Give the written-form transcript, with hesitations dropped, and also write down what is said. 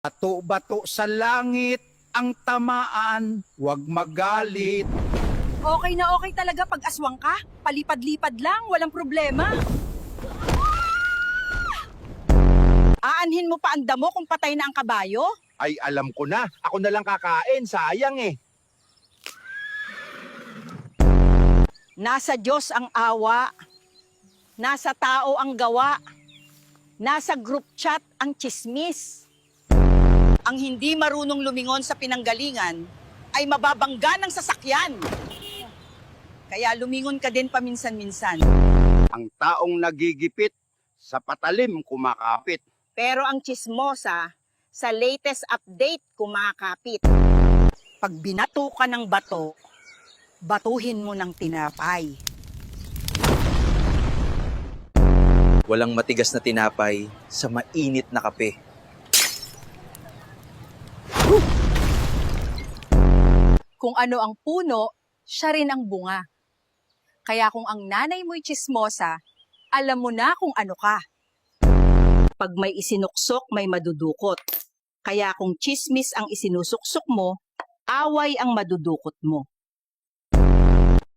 Bato-bato sa langit ang tamaan, huwag magalit. Okay na okay talaga pag aswang ka. Palipad-lipad lang, walang problema. Aanhin mo pa ang damo kung patay na ang kabayo? Ay, alam ko na. Ako na lang kakain. Sayang eh. Nasa Diyos ang awa. Nasa tao ang gawa. Nasa group chat ang chismis. Ang hindi marunong lumingon sa pinanggalingan ay mababangga ng sasakyan. Kaya lumingon ka din paminsan-minsan. Ang taong nagigipit, sa patalim kumakapit. Pero ang chismosa, sa latest update kumakapit. Pag binato ka ng bato, batuhin mo ng tinapay. Walang matigas na tinapay sa mainit na kape. Kung ano ang puno, siya rin ang bunga. Kaya kung ang nanay mo'y chismosa, alam mo na kung ano ka. Pag may isinuksok, may madudukot. Kaya kung chismis ang isinusuksok mo, away ang madudukot mo.